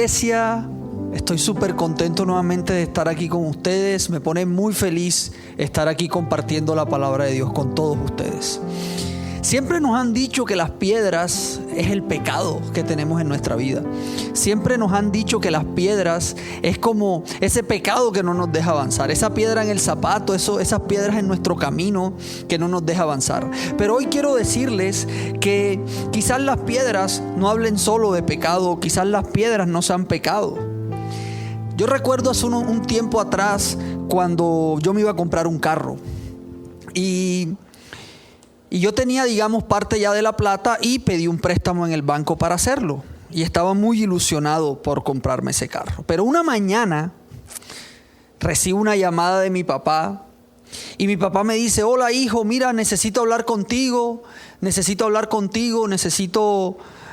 iglesia, estoy súper contento nuevamente de estar aquí con ustedes. Me pone muy feliz estar aquí compartiendo la palabra de Dios con todos ustedes. Siempre nos han dicho que las piedras es el pecado que tenemos en nuestra vida. Siempre nos han dicho que las piedras es como ese pecado que no nos deja avanzar. Esa piedra en el zapato, esas piedras en nuestro camino que no nos deja avanzar. Pero hoy quiero decirles que quizás las piedras no hablen solo de pecado. Quizás las piedras no sean pecado. Yo recuerdo hace un tiempo atrás cuando yo me iba a comprar un carro. Y yo tenía, parte ya de la plata y pedí un préstamo en el banco para hacerlo. Y estaba muy ilusionado por comprarme ese carro. Pero una mañana recibo una llamada de mi papá. Y mi papá me dice: hola hijo, mira, necesito hablar contigo. Necesito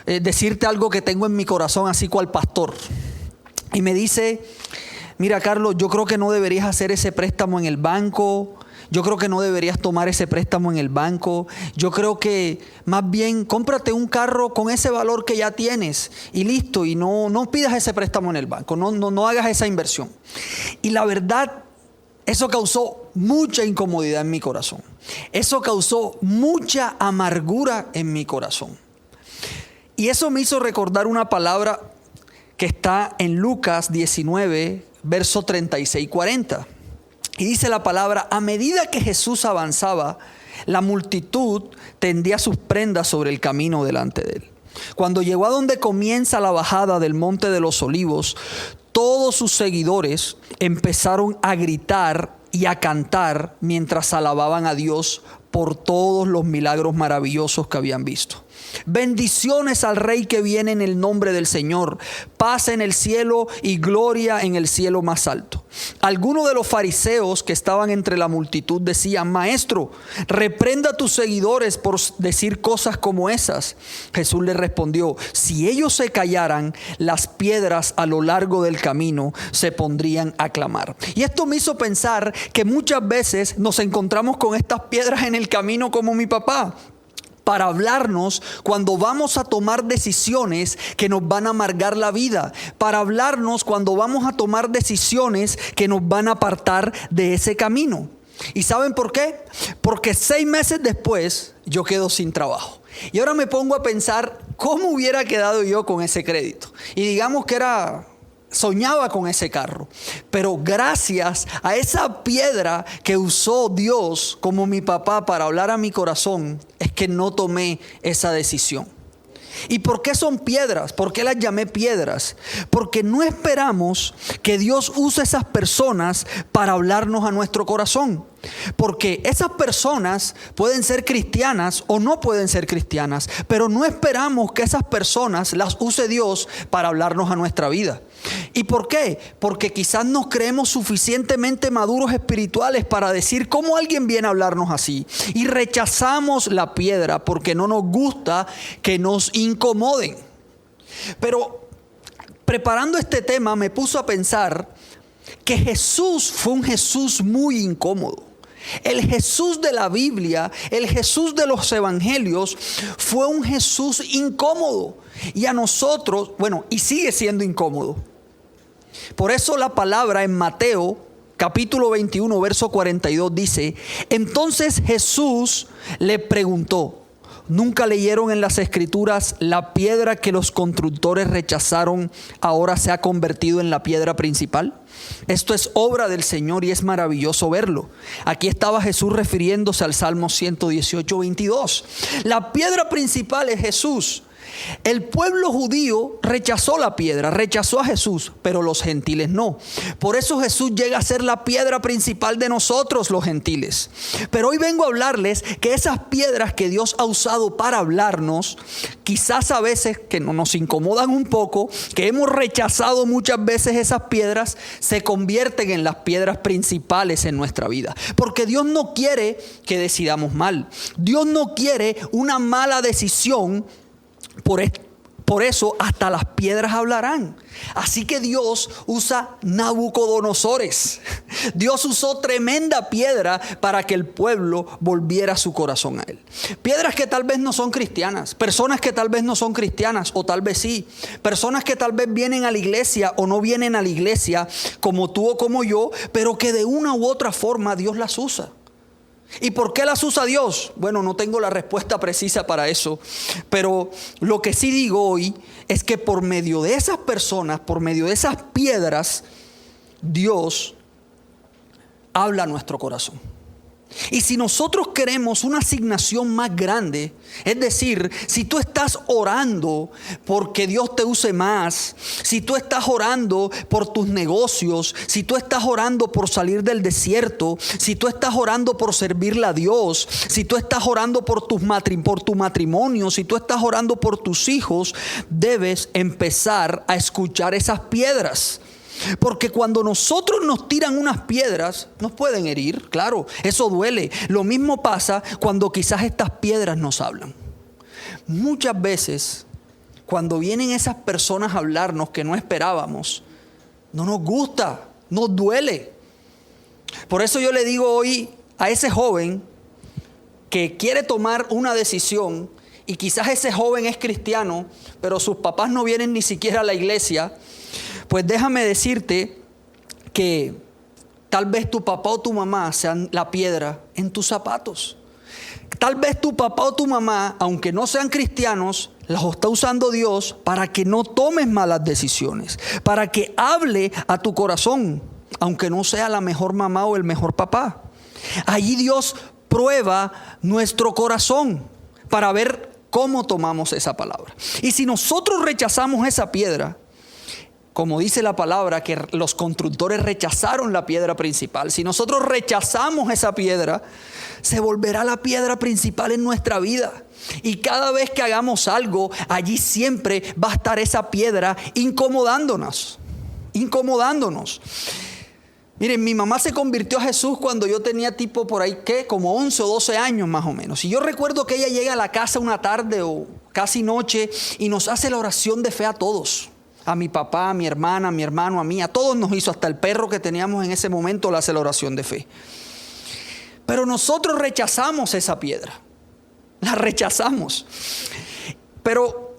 decirte algo que tengo en mi corazón, así cual pastor. Y me dice: mira Carlos, yo creo que no deberías hacer ese préstamo en el banco. Yo creo que no deberías tomar ese préstamo en el banco. Yo creo que más bien cómprate un carro con ese valor que ya tienes y listo. Y no pidas ese préstamo en el banco. No hagas esa inversión. Y la verdad, eso causó mucha incomodidad en mi corazón. Eso causó mucha amargura en mi corazón. Y eso me hizo recordar una palabra que está en Lucas 19, verso 36 y 40. Y dice la palabra: a medida que Jesús avanzaba, la multitud tendía sus prendas sobre el camino delante de él. Cuando llegó a donde comienza la bajada del Monte de los Olivos, todos sus seguidores empezaron a gritar y a cantar mientras alababan a Dios por todos los milagros maravillosos que habían visto. Bendiciones al Rey que viene en el nombre del Señor, paz en el cielo y gloria en el cielo más alto. Algunos de los fariseos que estaban entre la multitud decían: Maestro, reprenda a tus seguidores por decir cosas como esas. Jesús les respondió: si ellos se callaran, las piedras a lo largo del camino se pondrían a clamar. Y esto me hizo pensar que muchas veces nos encontramos con estas piedras en el camino como mi papá, para hablarnos cuando vamos a tomar decisiones que nos van a amargar la vida, para hablarnos cuando vamos a tomar decisiones que nos van a apartar de ese camino. ¿Y saben por qué? Porque 6 meses después yo quedo sin trabajo. Y ahora me pongo a pensar cómo hubiera quedado yo con ese crédito. Y digamos que soñaba con ese carro, pero gracias a esa piedra que usó Dios como mi papá para hablar a mi corazón, es que no tomé esa decisión. ¿Y por qué son piedras? ¿Por qué las llamé piedras? Porque no esperamos que Dios use esas personas para hablarnos a nuestro corazón. Porque esas personas pueden ser cristianas o no pueden ser cristianas, pero no esperamos que esas personas las use Dios para hablarnos a nuestra vida. ¿Y por qué? Porque quizás nos creemos suficientemente maduros espirituales para decir: ¿cómo alguien viene a hablarnos así? Y rechazamos la piedra porque no nos gusta que nos incomoden. Pero preparando este tema me puso a pensar que Jesús fue un Jesús muy incómodo. El Jesús de la Biblia, el Jesús de los evangelios, fue un Jesús incómodo. Y a nosotros, y sigue siendo incómodo. Por eso la palabra en Mateo capítulo 21, verso 42 dice: entonces Jesús le preguntó: ¿nunca leyeron en las escrituras la piedra que los constructores rechazaron ahora se ha convertido en la piedra principal? Esto es obra del Señor y es maravilloso verlo. Aquí estaba Jesús refiriéndose al Salmo 118, 22. La piedra principal es Jesús. El pueblo judío rechazó la piedra, rechazó a Jesús, pero los gentiles no. Por eso Jesús llega a ser la piedra principal de nosotros, los gentiles. Pero hoy vengo a hablarles que esas piedras que Dios ha usado para hablarnos, quizás a veces que nos incomodan un poco, que hemos rechazado muchas veces esas piedras, se convierten en las piedras principales en nuestra vida. Porque Dios no quiere que decidamos mal. Dios no quiere una mala decisión Por eso hasta las piedras hablarán. Así que Dios usa Nabucodonosores. Dios usó tremenda piedra para que el pueblo volviera su corazón a Él. Piedras que tal vez no son cristianas. Personas que tal vez no son cristianas o tal vez sí. Personas que tal vez vienen a la iglesia o no vienen a la iglesia como tú o como yo, pero que de una u otra forma Dios las usa. ¿Y por qué las usa Dios? Bueno, no tengo la respuesta precisa para eso, pero lo que sí digo hoy es que por medio de esas personas, por medio de esas piedras, Dios habla a nuestro corazón. Y si nosotros queremos una asignación más grande, es decir, si tú estás orando porque Dios te use más, si tú estás orando por tus negocios, si tú estás orando por salir del desierto, si tú estás orando por servirle a Dios, si tú estás orando por tu matrimonio, si tú estás orando por tus hijos, debes empezar a escuchar esas piedras. Porque cuando nosotros nos tiran unas piedras, nos pueden herir, claro, eso duele. Lo mismo pasa cuando quizás estas piedras nos hablan. Muchas veces, cuando vienen esas personas a hablarnos que no esperábamos, no nos gusta, nos duele. Por eso yo le digo hoy a ese joven que quiere tomar una decisión, y quizás ese joven es cristiano, pero sus papás no vienen ni siquiera a la iglesia. Pues déjame decirte que tal vez tu papá o tu mamá sean la piedra en tus zapatos. Tal vez tu papá o tu mamá, aunque no sean cristianos, los está usando Dios para que no tomes malas decisiones, para que hable a tu corazón, aunque no sea la mejor mamá o el mejor papá. Allí Dios prueba nuestro corazón para ver cómo tomamos esa palabra. Y si nosotros rechazamos esa piedra, como dice la palabra, que los constructores rechazaron la piedra principal. Si nosotros rechazamos esa piedra, se volverá la piedra principal en nuestra vida. Y cada vez que hagamos algo, allí siempre va a estar esa piedra incomodándonos. Miren, mi mamá se convirtió a Jesús cuando yo tenía tipo por ahí, como 11 o 12 años más o menos. Y yo recuerdo que ella llega a la casa una tarde o casi noche y nos hace la oración de fe a todos. A mi papá, a mi hermana, a mi hermano, a mí, a todos nos hizo, hasta el perro que teníamos en ese momento le hace la oración de fe. Pero nosotros rechazamos esa piedra, la rechazamos. Pero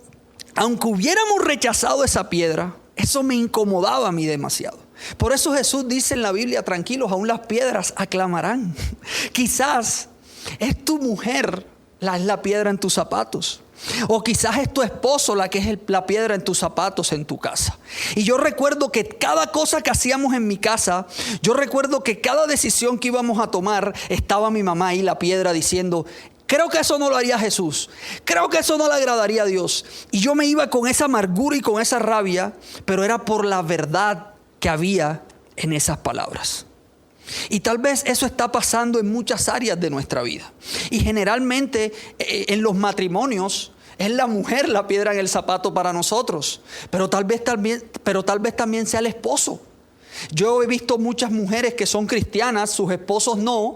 aunque hubiéramos rechazado esa piedra, eso me incomodaba a mí demasiado. Por eso Jesús dice en la Biblia, tranquilos, aún las piedras aclamarán. Quizás es tu mujer la piedra en tus zapatos. O quizás es tu esposo la que es la piedra en tus zapatos en tu casa. Y yo recuerdo que cada cosa que hacíamos en mi casa, yo recuerdo que cada decisión que íbamos a tomar, estaba mi mamá ahí, la piedra, diciendo: creo que eso no lo haría Jesús, creo que eso no le agradaría a Dios. Y yo me iba con esa amargura y con esa rabia, pero era por la verdad que había en esas palabras. Y tal vez eso está pasando en muchas áreas de nuestra vida. Y generalmente en los matrimonios es la mujer la piedra en el zapato para nosotros. Pero tal vez también sea el esposo. Yo he visto muchas mujeres que son cristianas, sus esposos no,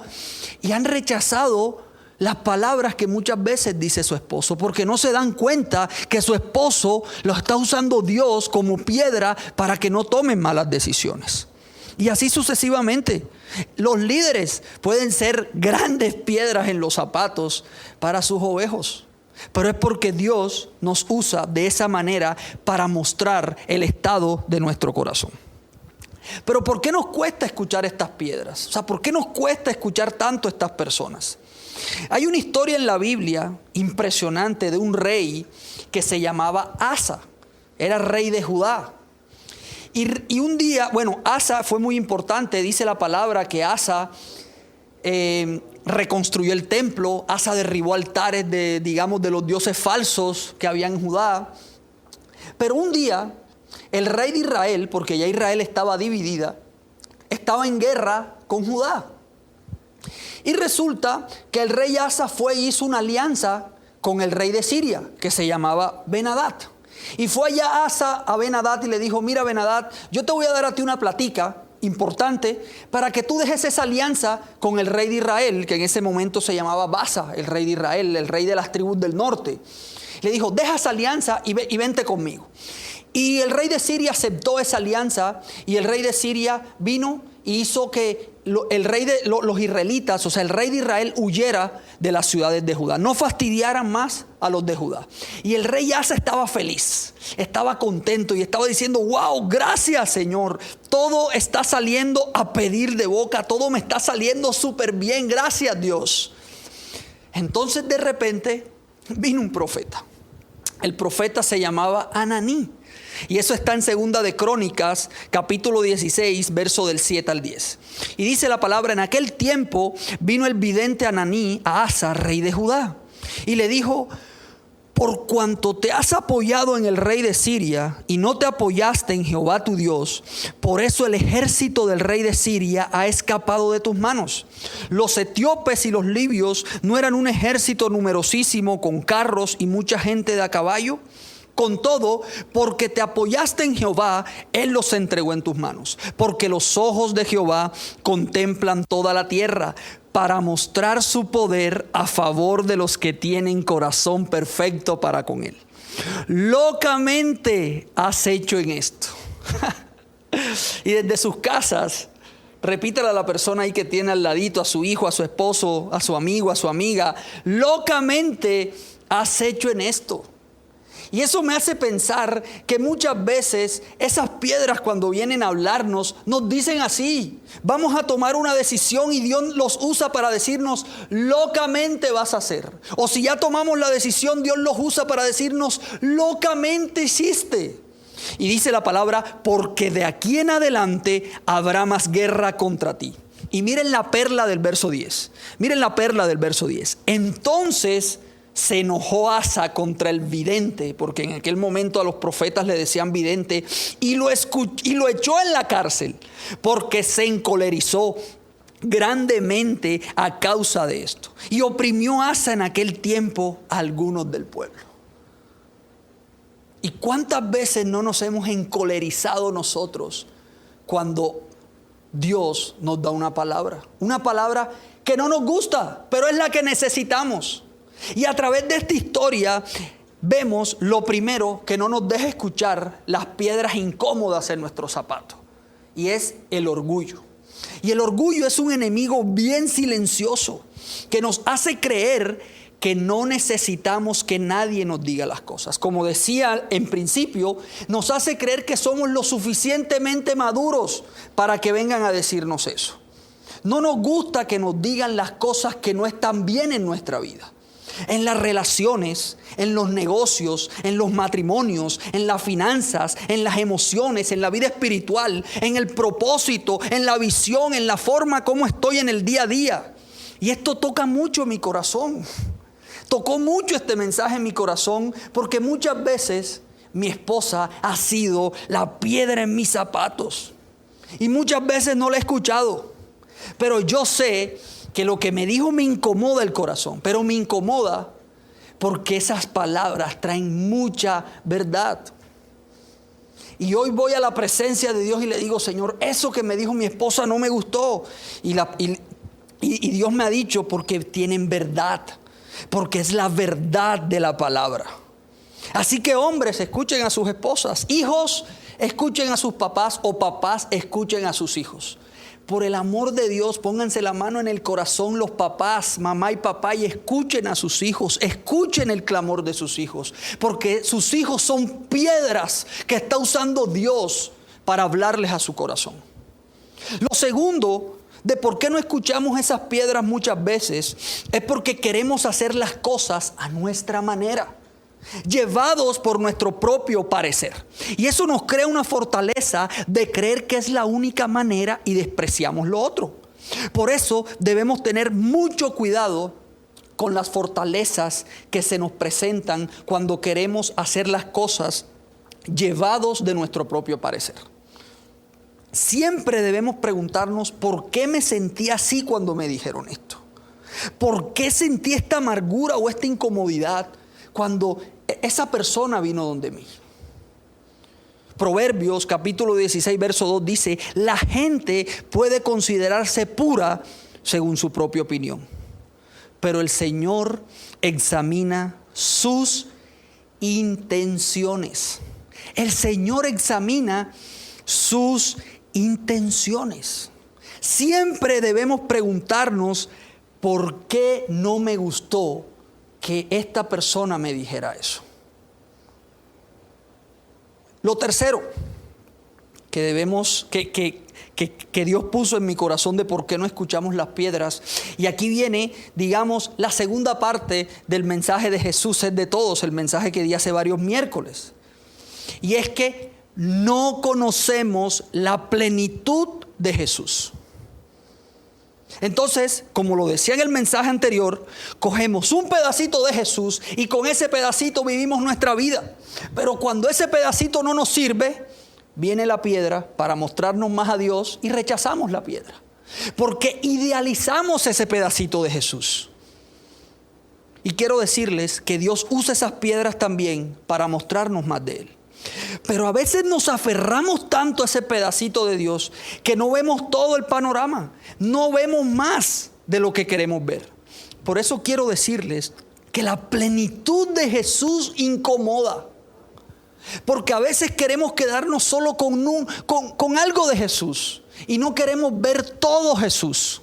y han rechazado las palabras que muchas veces dice su esposo, porque no se dan cuenta que su esposo lo está usando Dios como piedra para que no tomen malas decisiones. Y así sucesivamente. Los líderes pueden ser grandes piedras en los zapatos para sus ovejos, pero es porque Dios nos usa de esa manera para mostrar el estado de nuestro corazón. Pero ¿por qué nos cuesta escuchar estas piedras? O sea, ¿por qué nos cuesta escuchar tanto a estas personas? Hay una historia en la Biblia impresionante de un rey que se llamaba Asa. Era rey de Judá. Y un día, Asa fue muy importante. Dice la palabra que Asa reconstruyó el templo. Asa derribó altares de los dioses falsos que había en Judá. Pero un día, el rey de Israel, porque ya Israel estaba dividida, estaba en guerra con Judá. Y resulta que el rey Asa fue y hizo una alianza con el rey de Siria, que se llamaba Ben-Hadad. Y fue allá Asa a Ben-Hadad y le dijo: mira, Ben-Hadad, yo te voy a dar a ti una platica importante para que tú dejes esa alianza con el rey de Israel, que en ese momento se llamaba Basa, el rey de Israel, el rey de las tribus del norte. Le dijo, deja esa alianza y vente conmigo. Y el rey de Siria aceptó esa alianza, y el rey de Siria vino y hizo que los israelitas, o sea, el rey de Israel huyera de las ciudades de Judá, no fastidiaran más a los de Judá. Y el rey Asa estaba feliz, estaba contento y estaba diciendo, wow, gracias Señor, todo está saliendo a pedir de boca, todo me está saliendo súper bien, gracias Dios. Entonces de repente vino un profeta. El profeta se llamaba Ananí. Y eso está en Segunda de Crónicas, capítulo 16, verso del 7 al 10. Y dice la palabra, en aquel tiempo vino el vidente Ananí a Asa, rey de Judá, y le dijo, por cuanto te has apoyado en el rey de Siria y no te apoyaste en Jehová tu Dios, por eso el ejército del rey de Siria ha escapado de tus manos. Los etíopes y los libios no eran un ejército numerosísimo con carros y mucha gente de a caballo. Con todo, porque te apoyaste en Jehová, Él los entregó en tus manos. Porque los ojos de Jehová contemplan toda la tierra, para mostrar su poder a favor de los que tienen corazón perfecto para con Él. Locamente has hecho en esto. Y desde sus casas, repítale a la persona ahí que tiene al ladito, a su hijo, a su esposo, a su amigo, a su amiga, locamente has hecho en esto. Y eso me hace pensar que muchas veces esas piedras, cuando vienen a hablarnos, nos dicen así: vamos a tomar una decisión y Dios los usa para decirnos, locamente vas a hacer. O si ya tomamos la decisión, Dios los usa para decirnos, locamente hiciste. Y dice la palabra, porque de aquí en adelante habrá más guerra contra ti. Y miren la perla del verso 10. Miren la perla del verso 10. Entonces se enojó Asa contra el vidente, porque en aquel momento a los profetas le decían vidente, y lo echó en la cárcel, porque se encolerizó grandemente a causa de esto. Y oprimió Asa en aquel tiempo a algunos del pueblo. ¿Y cuántas veces no nos hemos encolerizado nosotros cuando Dios nos da una palabra? Una palabra que no nos gusta, pero es la que necesitamos. Y a través de esta historia vemos lo primero que no nos deja escuchar las piedras incómodas en nuestros zapatos, y es el orgullo. Y el orgullo es un enemigo bien silencioso que nos hace creer que no necesitamos que nadie nos diga las cosas. Como decía en principio, nos hace creer que somos lo suficientemente maduros para que vengan a decirnos eso. No nos gusta que nos digan las cosas que no están bien en nuestra vida. En las relaciones, en los negocios, en los matrimonios, en las finanzas, en las emociones, en la vida espiritual, en el propósito, en la visión, en la forma como estoy en el día a día. Y esto toca mucho mi corazón. Tocó mucho este mensaje en mi corazón, porque muchas veces mi esposa ha sido la piedra en mis zapatos. Y muchas veces no la he escuchado. Pero yo sé que lo que me dijo me incomoda el corazón, pero me incomoda porque esas palabras traen mucha verdad. Y hoy voy a la presencia de Dios y le digo, Señor, eso que me dijo mi esposa no me gustó. Y Dios me ha dicho, porque tienen verdad, porque es la verdad de la palabra. Así que hombres, escuchen a sus esposas, hijos, escuchen a sus papás, o papás, escuchen a sus hijos. Por el amor de Dios, pónganse la mano en el corazón los papás, mamá y papá, y escuchen a sus hijos, escuchen el clamor de sus hijos, porque sus hijos son piedras que está usando Dios para hablarles a su corazón. Lo segundo de por qué no escuchamos esas piedras muchas veces es porque queremos hacer las cosas a nuestra manera, llevados por nuestro propio parecer. Y eso nos crea una fortaleza de creer que es la única manera y despreciamos lo otro. Por eso debemos tener mucho cuidado con las fortalezas que se nos presentan cuando queremos hacer las cosas llevados de nuestro propio parecer. Siempre debemos preguntarnos, ¿por qué me sentí así cuando me dijeron esto? ¿Por qué sentí esta amargura o esta incomodidad cuando esa persona vino donde mí? Proverbios capítulo 16 verso 2 dice, la gente puede considerarse pura según su propia opinión, pero el Señor examina sus intenciones. El Señor examina sus intenciones. Siempre debemos preguntarnos, ¿por qué no me gustó que esta persona me dijera eso? Lo tercero que Dios puso en mi corazón de por qué no escuchamos las piedras. Y aquí viene, digamos, la segunda parte del mensaje de Jesús, es de todos, el mensaje que di hace varios miércoles. Y es que no conocemos la plenitud de Jesús. Entonces, como lo decía en el mensaje anterior, cogemos un pedacito de Jesús y con ese pedacito vivimos nuestra vida. Pero cuando ese pedacito no nos sirve, viene la piedra para mostrarnos más a Dios y rechazamos la piedra. Porque idealizamos ese pedacito de Jesús. Y quiero decirles que Dios usa esas piedras también para mostrarnos más de Él. Pero a veces nos aferramos tanto a ese pedacito de Dios que no vemos todo el panorama, no vemos más de lo que queremos ver. Por eso quiero decirles que la plenitud de Jesús incomoda. Porque a veces queremos quedarnos solo con algo de Jesús y no queremos ver todo Jesús.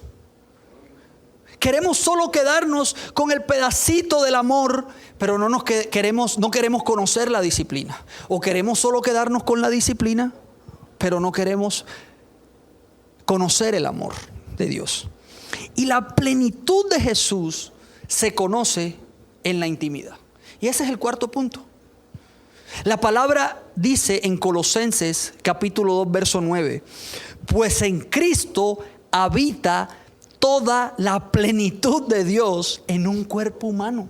Queremos solo quedarnos con el pedacito del amor, pero no queremos conocer la disciplina. O queremos solo quedarnos con la disciplina, pero no queremos conocer el amor de Dios. Y la plenitud de Jesús se conoce en la intimidad. Y ese es el cuarto punto. La palabra dice en Colosenses capítulo 2 verso 9: pues en Cristo habita toda la plenitud de Dios en un cuerpo humano.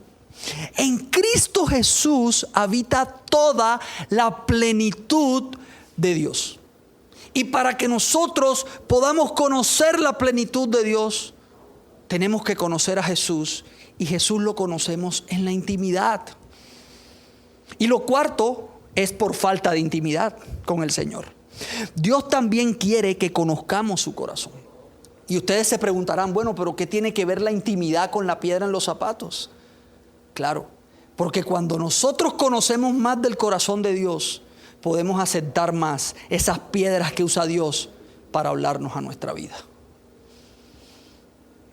En Cristo Jesús habita toda la plenitud de Dios. Y para que nosotros podamos conocer la plenitud de Dios, tenemos que conocer a Jesús. Y Jesús lo conocemos en la intimidad. Y lo cuarto es por falta de intimidad con el Señor. Dios también quiere que conozcamos su corazón. Y ustedes se preguntarán, bueno, pero ¿qué tiene que ver la intimidad con la piedra en los zapatos? Claro, porque cuando nosotros conocemos más del corazón de Dios, podemos aceptar más esas piedras que usa Dios para hablarnos a nuestra vida.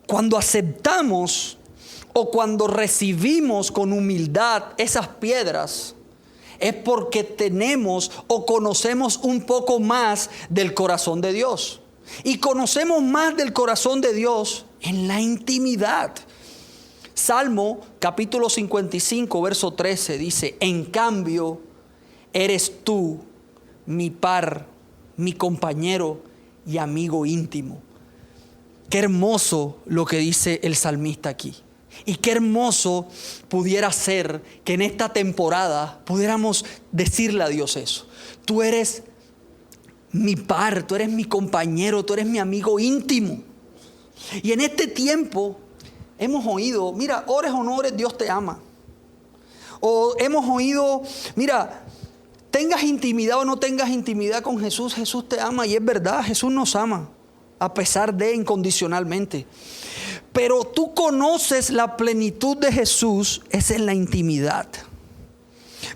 Cuando aceptamos o cuando recibimos con humildad esas piedras, es porque tenemos o conocemos un poco más del corazón de Dios. Y conocemos más del corazón de Dios en la intimidad. Salmo capítulo 55 verso 13 dice: en cambio eres tú mi par, mi compañero y amigo íntimo. Qué hermoso lo que dice el salmista aquí. Y qué hermoso pudiera ser que en esta temporada pudiéramos decirle a Dios eso. Tú eres mi par, tú eres mi compañero, tú eres mi amigo íntimo. Y en este tiempo hemos oído, mira, ores o no ores, Dios te ama. O hemos oído, mira, tengas intimidad o no tengas intimidad con Jesús, Jesús te ama. Y es verdad, Jesús nos ama, a pesar de incondicionalmente. Pero tú conoces la plenitud de Jesús es en la intimidad.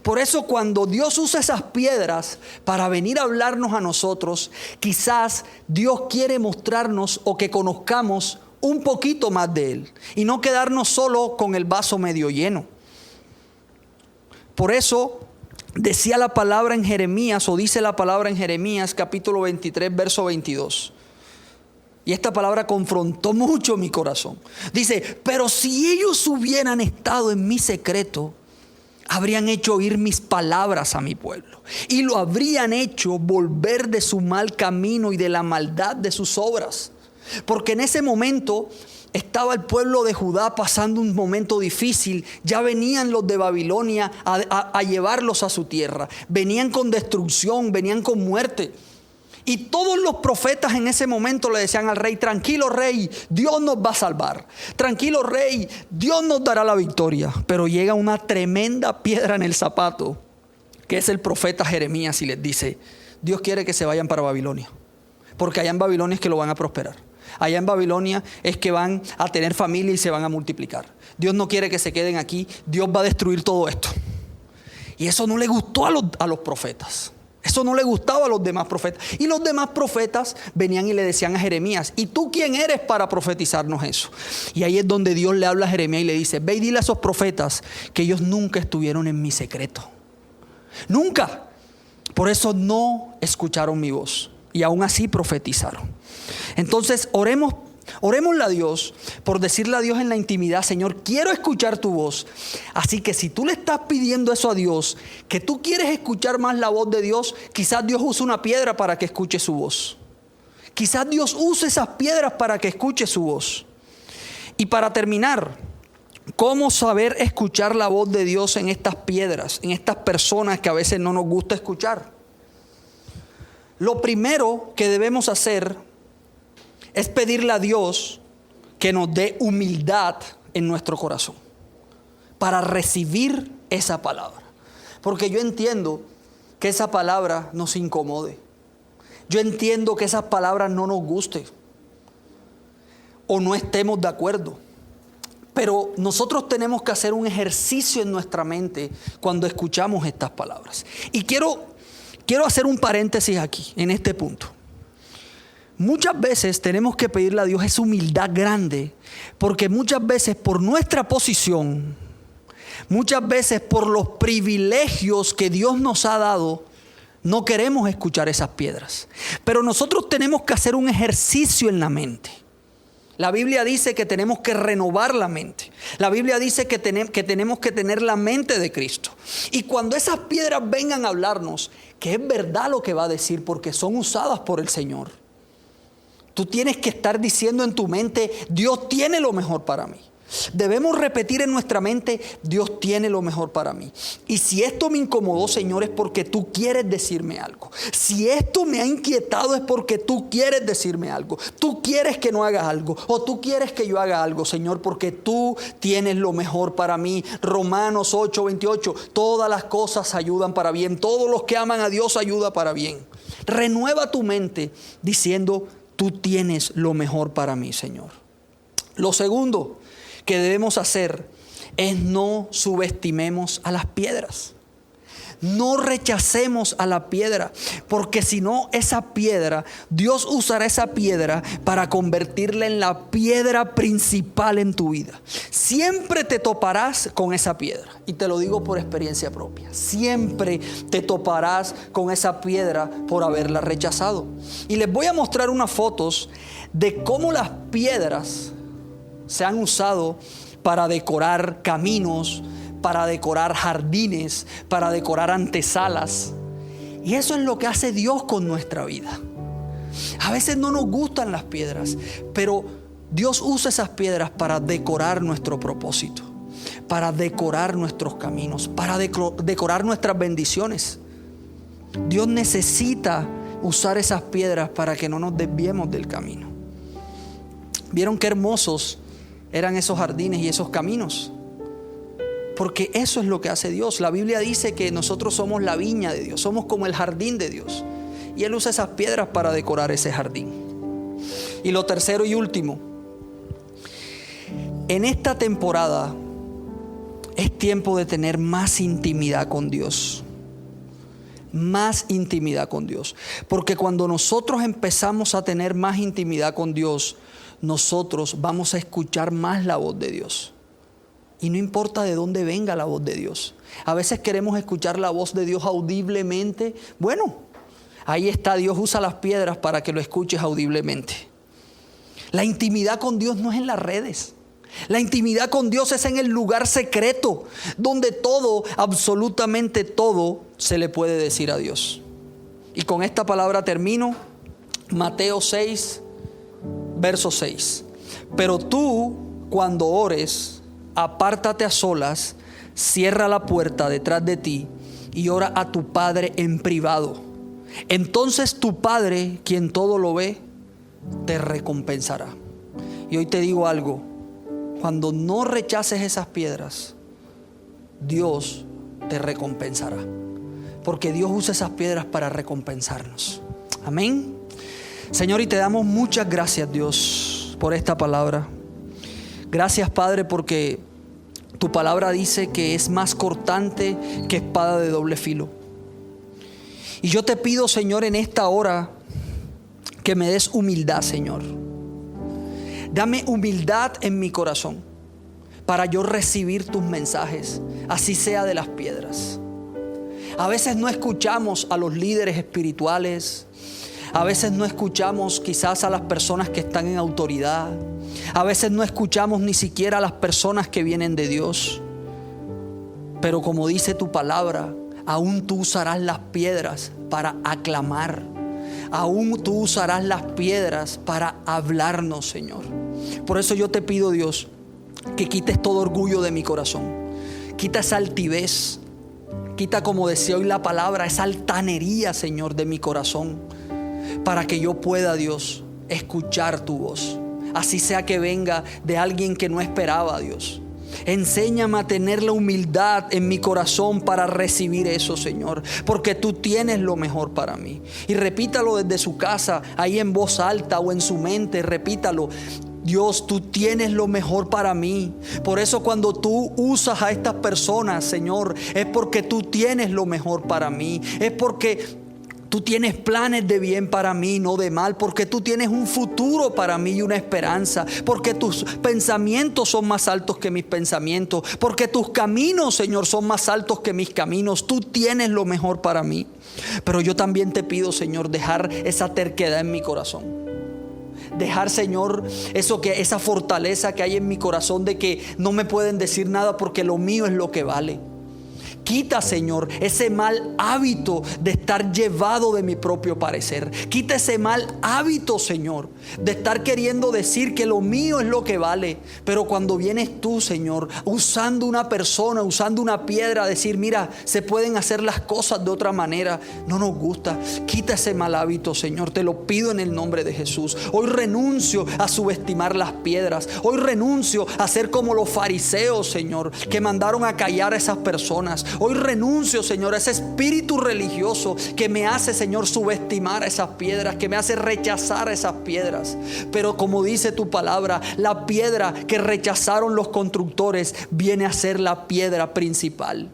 Por eso cuando Dios usa esas piedras para venir a hablarnos a nosotros, quizás Dios quiere mostrarnos o que conozcamos un poquito más de Él y no quedarnos solo con el vaso medio lleno. Por eso decía la palabra en Jeremías, o dice la palabra en Jeremías capítulo 23 verso 22. Y esta palabra confrontó mucho mi corazón. Dice: pero si ellos hubieran estado en mi secreto, habrían hecho oír mis palabras a mi pueblo, y lo habrían hecho volver de su mal camino y de la maldad de sus obras. Porque en ese momento estaba el pueblo de Judá pasando un momento difícil. Ya venían los de Babilonia a llevarlos a su tierra. Venían con destrucción, venían con muerte. Y todos los profetas en ese momento le decían al rey: tranquilo rey, Dios nos va a salvar. Tranquilo rey, Dios nos dará la victoria. Pero llega una tremenda piedra en el zapato, que es el profeta Jeremías, y les dice: Dios quiere que se vayan para Babilonia, porque allá en Babilonia es que lo van a prosperar. Allá en Babilonia es que van a tener familia y se van a multiplicar. Dios no quiere que se queden aquí. Dios va a destruir todo esto. Y eso no le gustó a los profetas. Eso no le gustaba a los demás profetas. Y los demás profetas venían y le decían a Jeremías: ¿y tú quién eres para profetizarnos eso? Y ahí es donde Dios le habla a Jeremías y le dice: ve y dile a esos profetas que ellos nunca estuvieron en mi secreto. Nunca. Por eso no escucharon mi voz. Y aún así profetizaron. Entonces orémosle a Dios por decirle a Dios en la intimidad: Señor, quiero escuchar tu voz. Así que si tú le estás pidiendo eso a Dios, que tú quieres escuchar más la voz de Dios, quizás Dios use una piedra para que escuche su voz. Quizás Dios use esas piedras para que escuche su voz. Y para terminar, ¿cómo saber escuchar la voz de Dios en estas piedras, en estas personas que a veces no nos gusta escuchar? Lo primero que debemos hacer es pedirle a Dios que nos dé humildad en nuestro corazón para recibir esa palabra. Porque yo entiendo que esa palabra nos incomode. Yo entiendo que esas palabras no nos gusten o no estemos de acuerdo. Pero nosotros tenemos que hacer un ejercicio en nuestra mente cuando escuchamos estas palabras. Y quiero hacer un paréntesis aquí, en este punto. Muchas veces tenemos que pedirle a Dios esa humildad grande, porque muchas veces por nuestra posición, muchas veces por los privilegios que Dios nos ha dado, no queremos escuchar esas piedras. Pero nosotros tenemos que hacer un ejercicio en la mente. La Biblia dice que tenemos que renovar la mente. La Biblia dice que tenemos que tener la mente de Cristo. Y cuando esas piedras vengan a hablarnos, que es verdad lo que va a decir, porque son usadas por el Señor, tú tienes que estar diciendo en tu mente: Dios tiene lo mejor para mí. Debemos repetir en nuestra mente: Dios tiene lo mejor para mí. Y si esto me incomodó, Señor, es porque tú quieres decirme algo. Si esto me ha inquietado, es porque tú quieres decirme algo. Tú quieres que no haga algo, o tú quieres que yo haga algo, Señor, porque tú tienes lo mejor para mí. Romanos 8:28, todas las cosas ayudan para bien. Todos los que aman a Dios ayuda para bien. Renueva tu mente diciendo: tú tienes lo mejor para mí, Señor. Lo segundo que debemos hacer es no subestimemos a las piedras. No rechacemos a la piedra, porque si no, esa piedra, Dios usará esa piedra para convertirla en la piedra principal en tu vida. Siempre te toparás con esa piedra, y te lo digo por experiencia propia. Siempre te toparás con esa piedra por haberla rechazado. Y les voy a mostrar unas fotos de cómo las piedras se han usado para decorar caminos, para decorar jardines, para decorar antesalas. Y eso es lo que hace Dios con nuestra vida. A veces no nos gustan las piedras, pero Dios usa esas piedras para decorar nuestro propósito, para decorar nuestros caminos, para decorar nuestras bendiciones. Dios necesita usar esas piedras para que no nos desviemos del camino. ¿Vieron qué hermosos eran esos jardines y esos caminos? Porque eso es lo que hace Dios. La Biblia dice que nosotros somos la viña de Dios, somos como el jardín de Dios. Y Él usa esas piedras para decorar ese jardín. Y lo tercero y último, en esta temporada es tiempo de tener más intimidad con Dios. Más intimidad con Dios. Porque cuando nosotros empezamos a tener más intimidad con Dios, nosotros vamos a escuchar más la voz de Dios. Y no importa de dónde venga la voz de Dios. A veces queremos escuchar la voz de Dios audiblemente. Bueno, ahí está, Dios usa las piedras para que lo escuches audiblemente. La intimidad con Dios no es en las redes. La intimidad con Dios es en el lugar secreto, donde todo, absolutamente todo, se le puede decir a Dios. Y con esta palabra termino. Mateo 6, verso 6. Pero tú, cuando ores, apártate a solas, cierra la puerta detrás de ti y ora a tu Padre en privado. Entonces tu Padre, quien todo lo ve, te recompensará. Y hoy te digo algo: cuando no rechaces esas piedras, Dios te recompensará. Porque Dios usa esas piedras para recompensarnos. Amén. Señor, y te damos muchas gracias, Dios, por esta palabra. Gracias, Padre, porque Tu palabra dice que es más cortante que espada de doble filo. Y yo te pido, Señor, en esta hora que me des humildad, Señor. Dame humildad en mi corazón para yo recibir tus mensajes, así sea de las piedras. A veces no escuchamos a los líderes espirituales. A veces no escuchamos quizás a las personas que están en autoridad. A veces no escuchamos ni siquiera a las personas que vienen de Dios. Pero como dice tu palabra, aún tú usarás las piedras para aclamar. Aún tú usarás las piedras para hablarnos, Señor. Por eso yo te pido, Dios, que quites todo orgullo de mi corazón. Quita esa altivez. Quita, como decía hoy la palabra, esa altanería, Señor, de mi corazón. Para que yo pueda, Dios, escuchar tu voz. Así sea que venga de alguien que no esperaba, Dios. Enséñame a tener la humildad en mi corazón para recibir eso, Señor, porque tú tienes lo mejor para mí. Y repítalo desde su casa, ahí en voz alta o en su mente, repítalo. Dios, tú tienes lo mejor para mí. Por eso cuando tú usas a estas personas, Señor, es porque tú tienes lo mejor para mí. Es porque tú tienes planes de bien para mí, no de mal. Porque tú tienes un futuro para mí y una esperanza. Porque tus pensamientos son más altos que mis pensamientos. Porque tus caminos, Señor, son más altos que mis caminos. Tú tienes lo mejor para mí. Pero yo también te pido, Señor, dejar esa terquedad en mi corazón. Dejar, Señor, esa fortaleza que hay en mi corazón de que no me pueden decir nada porque lo mío es lo que vale. Quita, Señor, ese mal hábito de estar llevado de mi propio parecer. Quita ese mal hábito, Señor, de estar queriendo decir que lo mío es lo que vale. Pero cuando vienes tú, Señor, usando una persona, usando una piedra, decir, mira, se pueden hacer las cosas de otra manera, no nos gusta. Quita ese mal hábito, Señor, te lo pido en el nombre de Jesús. Hoy renuncio a subestimar las piedras. Hoy renuncio a ser como los fariseos, Señor, que mandaron a callar a esas personas. Hoy renuncio, Señor, a ese espíritu religioso que me hace, Señor, subestimar a esas piedras, que me hace rechazar a esas piedras. Pero como dice tu palabra, la piedra que rechazaron los constructores viene a ser la piedra principal.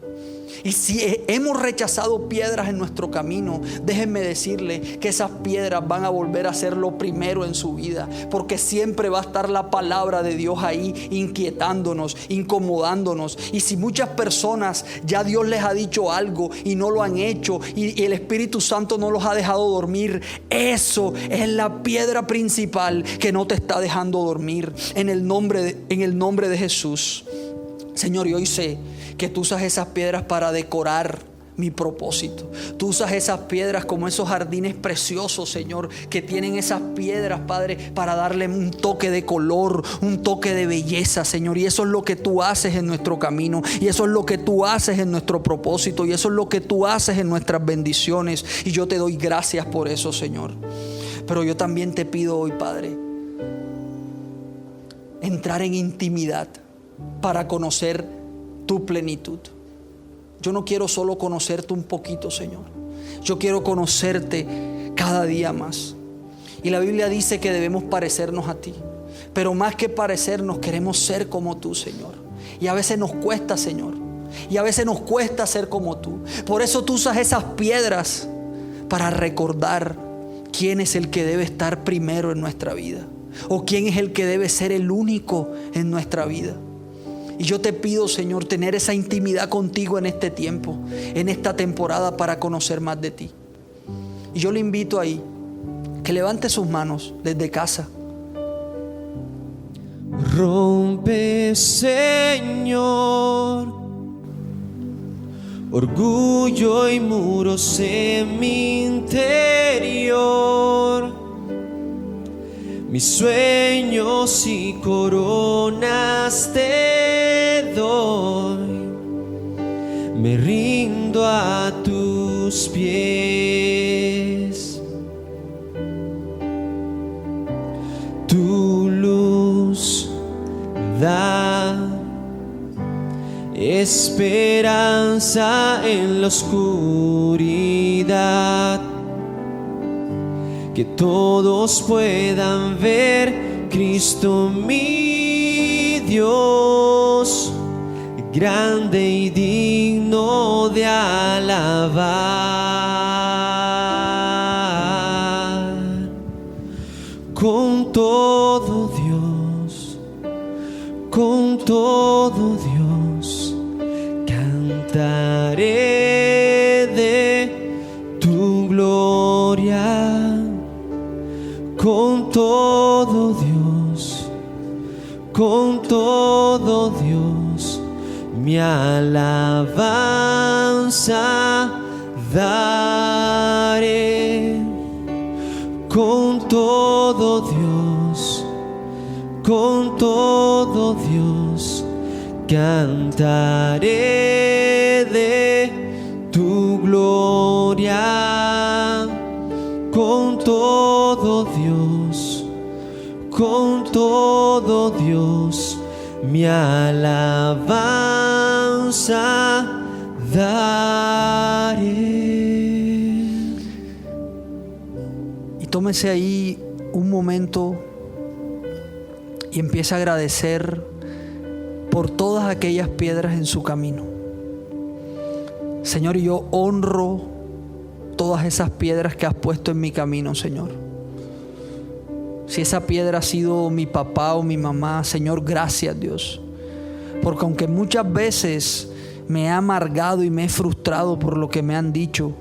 Y si hemos rechazado piedras en nuestro camino, déjenme decirle que esas piedras van a volver a ser lo primero en su vida, porque siempre va a estar la palabra de Dios ahí inquietándonos, incomodándonos. Y si muchas personas ya Dios les ha dicho algo y no lo han hecho, y el Espíritu Santo no los ha dejado dormir, eso es la piedra principal que no te está dejando dormir, en el nombre de Jesús. Señor, y hoy sé que tú usas esas piedras para decorar mi propósito. Tú usas esas piedras como esos jardines preciosos, Señor, que tienen esas piedras, Padre, para darle un toque de color, un toque de belleza, Señor. Y eso es lo que tú haces en nuestro camino. Y eso es lo que tú haces en nuestro propósito. Y eso es lo que tú haces en nuestras bendiciones. Y yo te doy gracias por eso, Señor. Pero yo también te pido hoy, Padre, entrar en intimidad para conocer tu plenitud. Yo no quiero solo conocerte un poquito, Señor. Yo quiero conocerte cada día más. Y la Biblia dice que debemos parecernos a ti. Pero más que parecernos, queremos ser como tú, Señor. Y a veces nos cuesta, Señor. Y a veces nos cuesta ser como tú. Por eso tú usas esas piedras para recordar quién es el que debe estar primero en nuestra vida. O quién es el que debe ser el único en nuestra vida. Y yo te pido, Señor, tener esa intimidad contigo en este tiempo, en esta temporada, para conocer más de ti. Y yo le invito ahí, que levante sus manos desde casa. Rompe, Señor, orgullo y muros en mi interior. Mis sueños y coronas te doy, me rindo a tus pies. Tu luz da esperanza en la oscuridad. Que todos puedan ver Cristo mi Dios, grande y digno de alabar. Con todo Dios, con todo Dios, cantaré de tu gloria. Con todo Dios, con todo Dios, mi alabanza daré. Con todo Dios, con todo Dios, cantaré de tu gloria. Con todo Dios, con todo Dios, mi alabanza daré. Y tómese ahí un momento y empiece a agradecer por todas aquellas piedras en su camino. Señor, yo honro todas esas piedras que has puesto en mi camino, Señor. Si esa piedra ha sido mi papá o mi mamá, Señor, gracias, Dios. Porque aunque muchas veces me he amargado y me he frustrado por lo que me han dicho,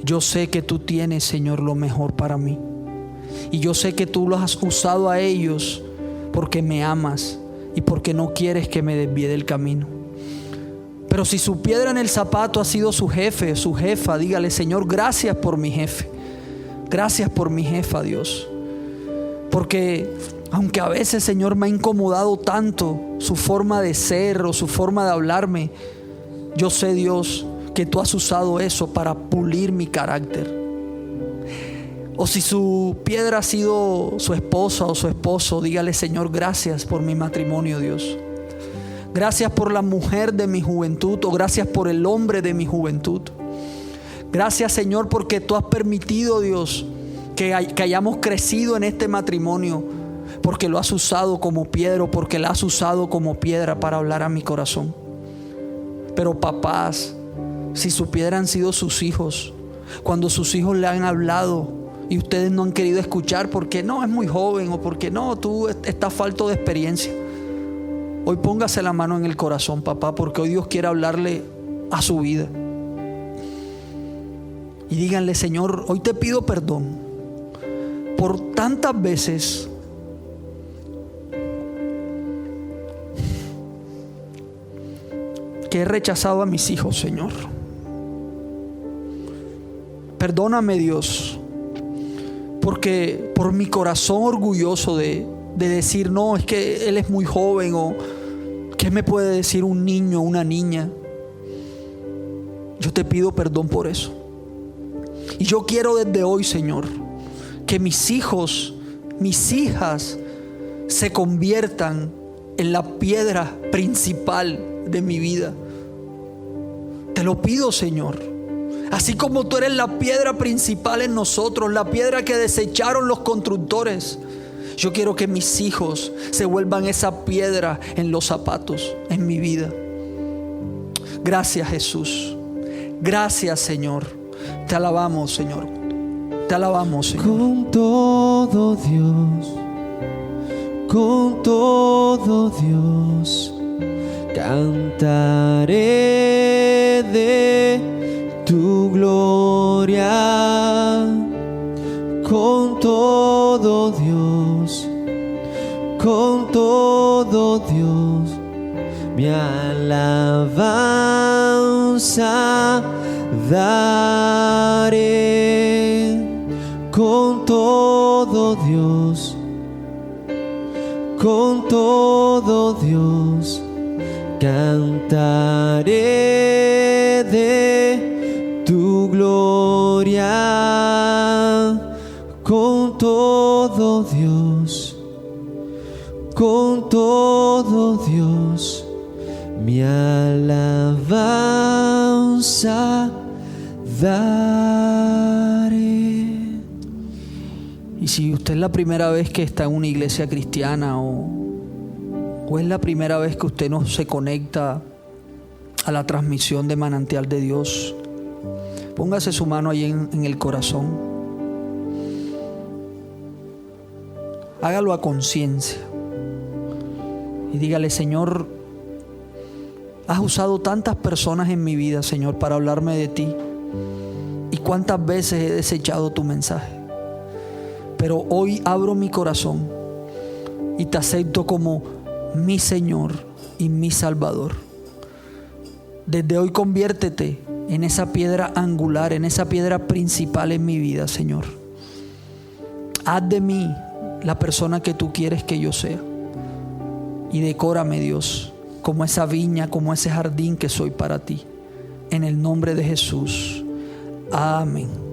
yo sé que tú tienes, Señor, lo mejor para mí. Y yo sé que tú los has usado a ellos porque me amas y porque no quieres que me desvíe del camino. Pero si su piedra en el zapato ha sido su jefe, su jefa, dígale: Señor, gracias por mi jefe. Gracias por mi jefa, Dios. Porque aunque a veces, Señor, me ha incomodado tanto su forma de ser o su forma de hablarme, yo sé, Dios, que tú has usado eso para pulir mi carácter. O si su piedra ha sido su esposa o su esposo, dígale: Señor, gracias por mi matrimonio, Dios. Gracias por la mujer de mi juventud, o gracias por el hombre de mi juventud. Gracias, Señor, porque tú has permitido, Dios, que hayamos crecido en este matrimonio, porque lo has usado como piedra, o porque la has usado como piedra para hablar a mi corazón. Pero papás, si su piedra han sido sus hijos, cuando sus hijos le han hablado y ustedes no han querido escuchar porque no, es muy joven, o porque no, tú estás falto de experiencia. Hoy póngase la mano en el corazón, papá, porque hoy Dios quiere hablarle a su vida. Y díganle: Señor, hoy te pido perdón por tantas veces que he rechazado a mis hijos, Señor. Perdóname, Dios, porque por mi corazón orgulloso de decir: no, es que él es muy joven, o ¿qué me puede decir un niño o una niña? Yo te pido perdón por eso. Y yo quiero desde hoy, Señor, que mis hijos, mis hijas se conviertan en la piedra principal de mi vida. Te lo pido, Señor. Así como tú eres la piedra principal en nosotros, la piedra que desecharon los constructores, yo quiero que mis hijos se vuelvan esa piedra en los zapatos, en mi vida. Gracias, Jesús. Gracias, Señor. Te alabamos, Señor. Te alabamos, Señor. Con todo Dios, con todo Dios, cantaré de tu gloria. Con todo Dios, con todo Dios, mi alabanza daré. Con todo Dios, con todo Dios, cantaré de tu gloria. Con todo Dios, con todo Dios, mi alabanza daré. Y si usted es la primera vez que está en una iglesia cristiana o ¿O es la primera vez que usted no se conecta a la transmisión de Manantial de Dios? Póngase su mano ahí en el corazón. Hágalo a conciencia. Y dígale: Señor, has usado tantas personas en mi vida, Señor, para hablarme de ti. Y cuántas veces he desechado tu mensaje. Pero hoy abro mi corazón y te acepto como mi Señor y mi Salvador. Desde hoy conviértete en esa piedra angular, en esa piedra principal en mi vida, Señor. Haz de mí la persona que tú quieres que yo sea. Y decórame, Dios, como esa viña, como ese jardín que soy para ti. En el nombre de Jesús. Amén.